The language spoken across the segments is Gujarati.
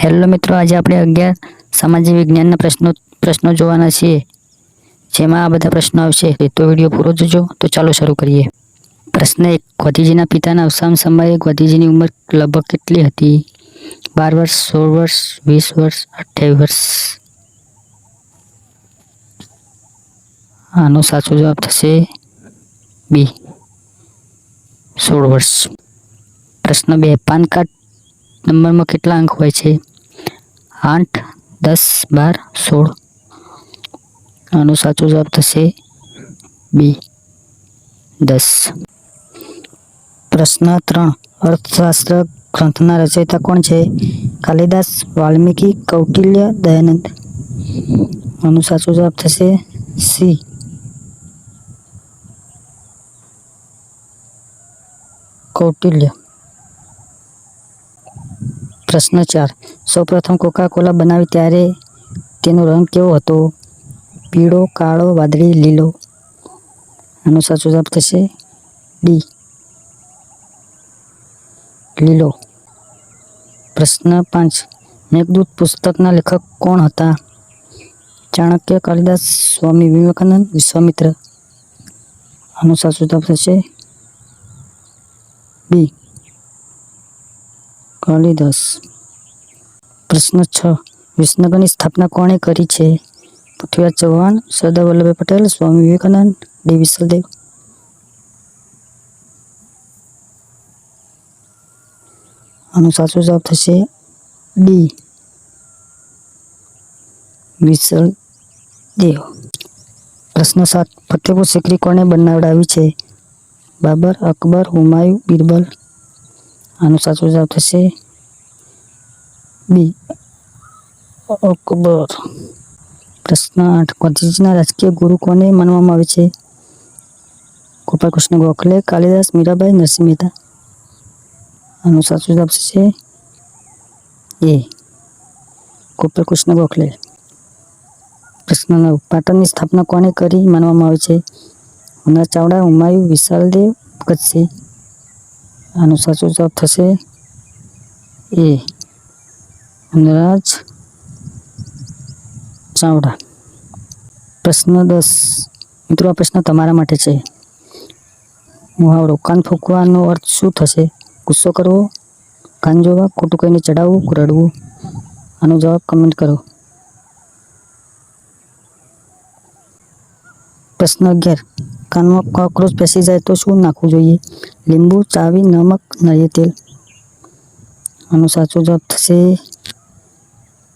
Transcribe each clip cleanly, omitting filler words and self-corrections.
હેલો મિત્રો, આજે આપણે 11 સામાજિક વિજ્ઞાનના પ્રશ્નો જોવાના છીએ, જેમાં આ બધા પ્રશ્નો આવશે. તો વિડીયો પૂરો જોજો. તો ચાલો શરૂ કરીએ. પ્રશ્ન 1. ગાંધીજીના પિતાના અવસાન સમયે ગાંધીજીની ઉંમર લગભગ કેટલી હતી? 12 વર્ષ, 16 વર્ષ, 20 વર્ષ, 28 વર્ષ. આનો સાચો જવાબ થશે બી, 16 વર્ષ. પ્રશ્ન 2. પાન કાર્ડ નંબરમાં કેટલા અંક હોય છે? 8, 10, 12, 16. આનો સાચો જવાબ થશે બી, 10. પ્રશ્ન 3. અર્થશાસ્ત્ર ગ્રંથના રચયિતા કોણ છે? કાલિદાસ, વાલ્મીકી, કૌટિલ્ય, દયાનંદ. આનો સાચો જવાબ થશે સી, કૌટિલ્ય. પ્રશ્ન 4. સૌપ્રથમ કોકા-કોલા બનાવી ત્યારે તેનો રંગ કેવો હતો? પીળો, કાળો, વાદળી, લીલો. આનો સાચો જવાબ થશે ડી, લીલો. પ્રશ્ન 5. મેઘદૂત પુસ્તકના લેખક કોણ હતા? ચાણક્ય, કાલિદાસ, સ્વામી વિવેકાનંદ, વિશ્વામિત્ર. આનો સાચો જવાબ થશે બી, કાલિદાસ. પ્રશ્ન 6. વિસનગરની સ્થાપના કોણે કરી છે? પૃથ્વીરાજ ચૌહાણ, સરદાર વલ્લભભાઈ પટેલ, સ્વામી વિવેકાનંદ, ડી. વિસલદેવ. આનો સાચો જવાબ થશે ડી, વિસલદેવ. પ્રશ્ન 7. ફતેપુર સિક્રી કોણે બનાવડાવી છે? બાબર, અકબર, હુમાયુ, બિરબલ. આનો સાચો જવાબ થશે બી, અકબર. પ્રશ્ન 8. ગાંધીજીના રાજકીય ગુરુ કોને માનવામાં આવે છે? ગોપાલકૃષ્ણ ગોખલે, કાલિદાસ, મીરાબાઈ, નરસિંહ મહેતા. આનો સાચો જવાબ થશે એ, ગોપાલકૃષ્ણ ગોખલે. પ્રશ્ન 9. પાટણની સ્થાપના કોણે કરી માનવામાં આવે છે? હુનર ચાવડા, હુમાયુ, વિશાલદેવ, ભગતસિંહ. આનો સાચો જવાબ થશે એ, હુનરાજ ચાવડા. પ્રશ્ન 10. મિત્રો, આ પ્રશ્ન તમારા માટે છે. મુહાવરો કાન ફૂંકવાનો અર્થ શું થશે? ગુસ્સો કરવો, કાન જોવા, ખોટું કહીને ચડાવવું, રડવું. આનો જવાબ કમેન્ટ કરો. પ્રશ્ન 11. કાનમાં કોક્રોચ બેસી જાય તો શું નાખવું જોઈએ? લીંબુ, ચાવી, નમક, નારિયેળ તેલ. આનો સાચો જવાબ થશે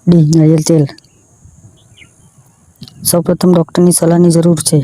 ડી, નારિયેળ તેલ. સૌપ્રથમ ડૉક્ટરની સલાહની જરૂર છે.